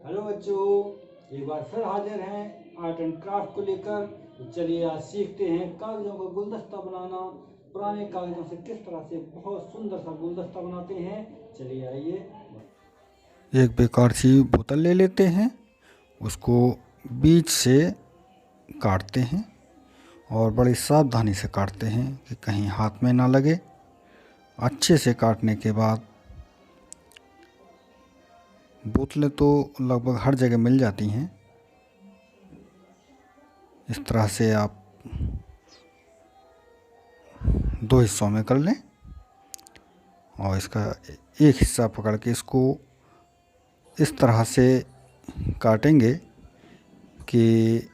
Hello बच्चों, एक बार फिर हाजिर हैं आर्ट एंड क्राफ्ट को लेकर। तो चलिए आज सीखते हैं कागजों का गुलदस्ता बनाना। पुराने कागजों से किस तरह से बहुत सुंदर सा गुलदस्ता बनाते हैं। चलिए आइए। एक बेकार सी बोतल ले लेते हैं, उसको बीच से काटते हैं और बड़ी सावधानी से काटते हैं कि कहीं हाथ में ना लगे। अच्छे से काटने के बाद बोतलें तो लगभग हर जगह मिल जाती हैं। इस तरह से आप दो हिस्सों में कर लें और इसका एक हिस्सा पकड़ के इसको इस तरह से काटेंगे कि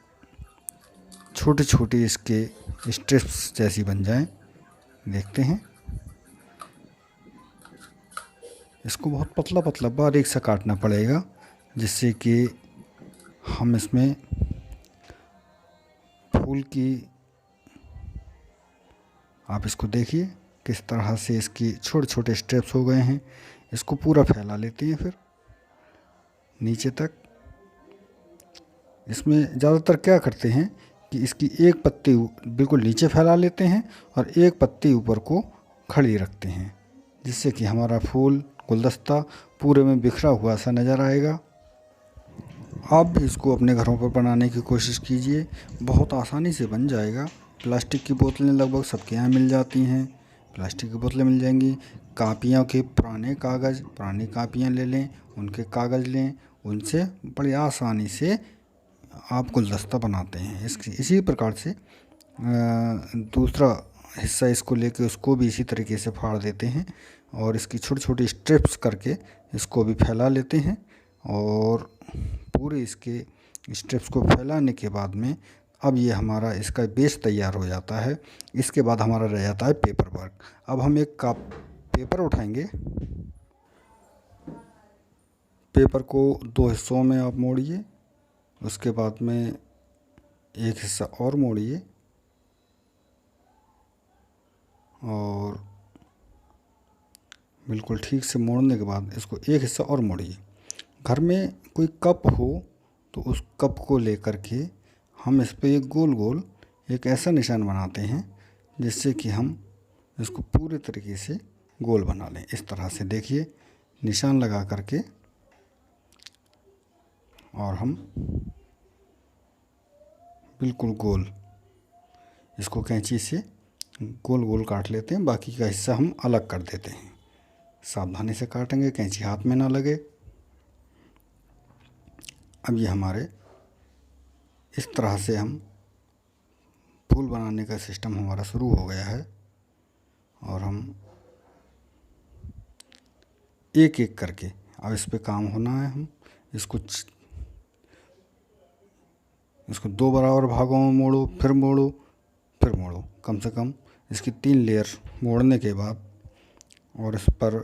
छोटी छोटी इसके स्ट्रिप्स जैसी बन जाएं। देखते हैं, इसको बहुत पतला पतला बारीक सा काटना पड़ेगा, जिससे कि हम इसमें फूल की, आप इसको देखिए किस तरह से इसकी छोटे छोटे स्टेप्स हो गए हैं। इसको पूरा फैला लेते हैं फिर नीचे तक। इसमें ज़्यादातर क्या करते हैं कि इसकी एक पत्ती बिल्कुल नीचे फैला लेते हैं और एक पत्ती ऊपर को खड़ी रखते हैं, जिससे कि हमारा फूल गुलदस्ता पूरे में बिखरा हुआ सा नज़र आएगा। आप भी इसको अपने घरों पर बनाने की कोशिश कीजिए, बहुत आसानी से बन जाएगा। प्लास्टिक की बोतलें लगभग सबके यहाँ मिल जाती हैं, प्लास्टिक की बोतलें मिल जाएंगी। कापियों के पुरानी कापियाँ ले लें, उनके कागज़ लें, उनसे बड़ी आसानी से आप गुलदस्ता बनाते हैं। इसी प्रकार से दूसरा हिस्सा इसको लेके उसको भी इसी तरीके से फाड़ देते हैं और इसकी छोटी छोटी स्ट्रिप्स करके इसको भी फैला लेते हैं। और पूरे इसके स्ट्रिप्स को फैलाने के बाद में अब ये हमारा इसका बेस तैयार हो जाता है। इसके बाद हमारा रह जाता है पेपर वर्क। अब हम एक कप पेपर उठाएंगे, पेपर को दो हिस्सों में आप मोड़िए, उसके बाद में एक हिस्सा और मोड़िए और बिल्कुल ठीक से मोड़ने के बाद इसको एक हिस्सा और मोड़िए। घर में कोई कप हो तो उस कप को लेकर के हम इस पे एक गोल गोल एक ऐसा निशान बनाते हैं, जिससे कि हम इसको पूरे तरीके से गोल बना लें। इस तरह से देखिए निशान लगा करके और हम बिल्कुल गोल इसको कैंची से गोल गोल काट लेते हैं। बाकी का हिस्सा हम अलग कर देते हैं। सावधानी से काटेंगे, कैंची हाथ में ना लगे। अब ये हमारे इस तरह से हम फूल बनाने का सिस्टम हमारा शुरू हो गया है और हम एक एक करके अब इस पे काम होना है। हम इसको दो बराबर भागों में मोड़ो, फिर मोड़ो, फिर मोड़ो। कम से कम इसकी 3 लेयर मोड़ने के बाद और इस पर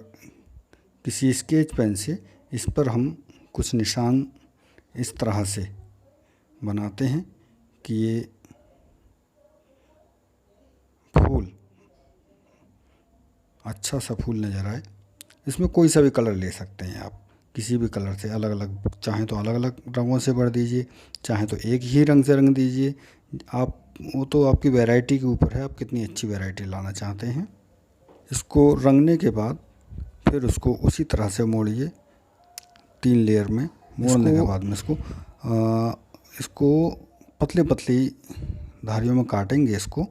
किसी स्केच पेन से इस पर हम कुछ निशान इस तरह से बनाते हैं कि ये फूल अच्छा सा फूल नज़र आए। इसमें कोई सा भी कलर ले सकते हैं आप, किसी भी कलर से अलग अलग, चाहें तो अलग अलग रंगों से भर दीजिए, चाहें तो एक ही रंग से रंग दीजिए। आप वो तो आपकी वैरायटी के ऊपर है, आप कितनी अच्छी वैरायटी लाना चाहते हैं। इसको रंगने के बाद फिर उसको उसी तरह से मोड़िए 3 लेयर में। मोड़ने के बाद में इसको पतली पतली धारियों में काटेंगे इसको,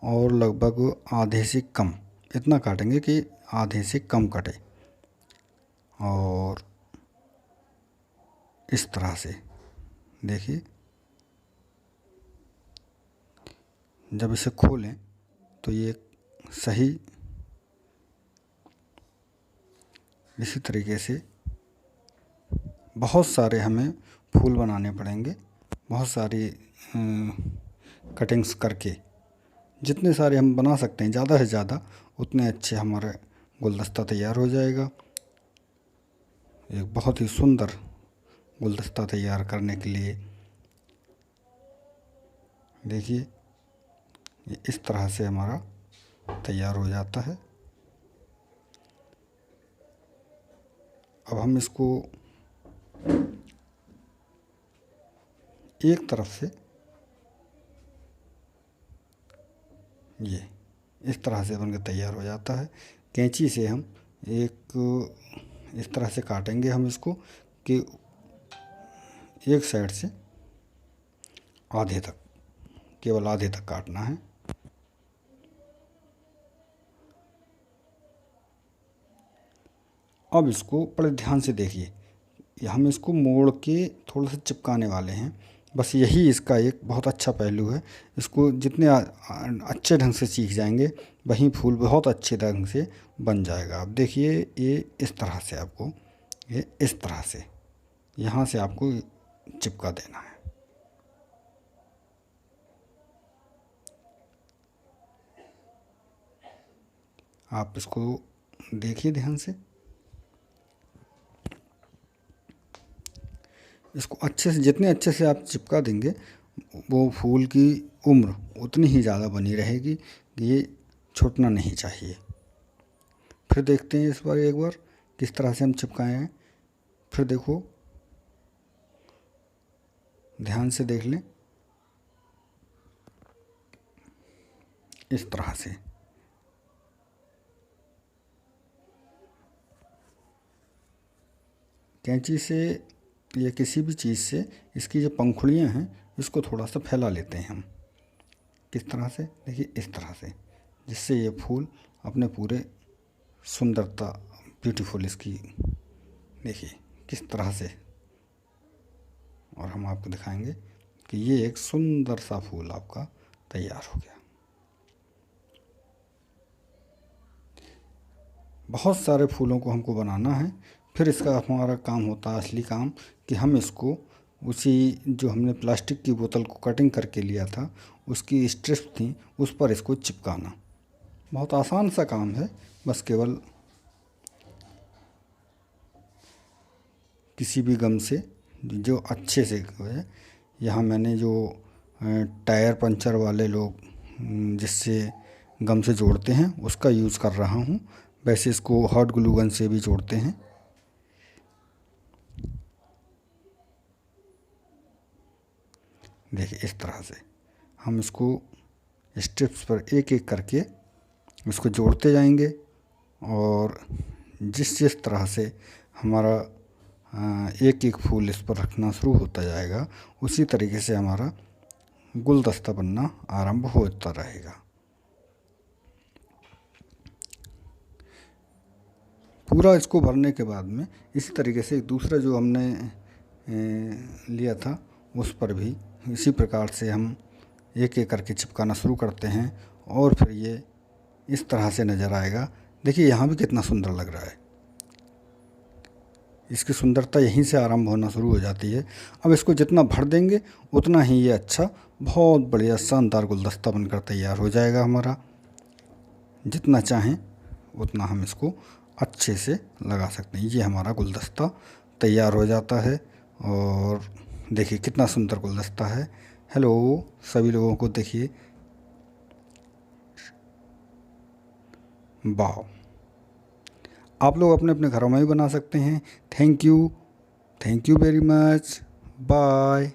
और लगभग आधे से कम इतना काटेंगे कि आधे से कम कटे। और इस तरह से देखिए, जब इसे खोलें तो ये सही इसी तरीके से बहुत सारे हमें फूल बनाने पड़ेंगे, बहुत सारी कटिंग्स करके। जितने सारे हम बना सकते हैं, ज़्यादा से ज़्यादा, उतने अच्छे हमारा गुलदस्ता तैयार हो जाएगा। एक बहुत ही सुंदर गुलदस्ता तैयार करने के लिए देखिए ये इस तरह से हमारा तैयार हो जाता है। अब हम इसको एक तरफ से ये इस तरह से बनकर तैयार हो जाता है। कैंची से हम एक इस तरह से काटेंगे हम इसको कि एक साइड से आधे तक, केवल आधे तक काटना है। अब इसको बड़े ध्यान से देखिए, हम इसको मोड़ के थोड़ा सा चिपकाने वाले हैं, बस यही इसका एक बहुत अच्छा पहलू है। इसको जितने अच्छे ढंग से सीख जाएंगे वहीं फूल बहुत अच्छे ढंग से बन जाएगा। अब देखिए ये इस तरह से आपको, ये इस तरह से यहाँ से आपको चिपका देना है। आप इसको देखिए ध्यान से, इसको अच्छे से, जितने अच्छे से आप चिपका देंगे वो फूल की उम्र उतनी ही ज़्यादा बनी रहेगी। ये छूटना नहीं चाहिए। फिर देखते हैं इस बार एक बार किस तरह से हम चिपकाए हैं। फिर देखो, ध्यान से देख लें, इस तरह से। कैंची से या किसी भी चीज़ से इसकी जो पंखुड़ियाँ हैं इसको थोड़ा सा फैला लेते हैं हम। किस तरह से, देखिए इस तरह से, जिससे ये फूल अपने पूरे सुंदरता, ब्यूटीफुल इसकी देखिए किस तरह से। और हम आपको दिखाएंगे कि ये एक सुंदर सा फूल आपका तैयार हो गया। बहुत सारे फूलों को हमको बनाना है। फिर इसका हमारा काम होता है, असली काम, कि हम इसको उसी जो हमने प्लास्टिक की बोतल को कटिंग करके लिया था उसकी स्ट्रिप्स थी उस पर इसको चिपकाना। बहुत आसान सा काम है, बस केवल किसी भी गम से जो अच्छे से है। यहाँ मैंने जो टायर पंचर वाले लोग जिससे गम से जोड़ते हैं उसका यूज़ कर रहा हूँ। वैसे इसको हॉट ग्लू गन से भी जोड़ते हैं। देखिए इस तरह से हम इसको स्ट्रिप्स पर एक एक करके इसको जोड़ते जाएंगे और जिस तरह से हमारा एक एक फूल इस पर रखना शुरू होता जाएगा उसी तरीके से हमारा गुलदस्ता बनना आरंभ होता रहेगा। पूरा इसको भरने के बाद में इसी तरीके से दूसरा जो हमने लिया था उस पर भी इसी प्रकार से हम एक एक करके चिपकाना शुरू करते हैं और फिर ये इस तरह से नज़र आएगा। देखिए यहाँ भी कितना सुंदर लग रहा है। इसकी सुंदरता यहीं से आरंभ होना शुरू हो जाती है। अब इसको जितना भर देंगे उतना ही ये अच्छा, बहुत बढ़िया शानदार गुलदस्ता बनकर तैयार हो जाएगा हमारा। जितना चाहें उतना हम इसको अच्छे से लगा सकते हैं। ये हमारा गुलदस्ता तैयार हो जाता है और देखिए कितना सुंदर गुलदस्ता है। हेलो सभी लोगों को, देखिए वाह। आप लोग अपने अपने घरों में भी बना सकते हैं। Thank you very much, bye.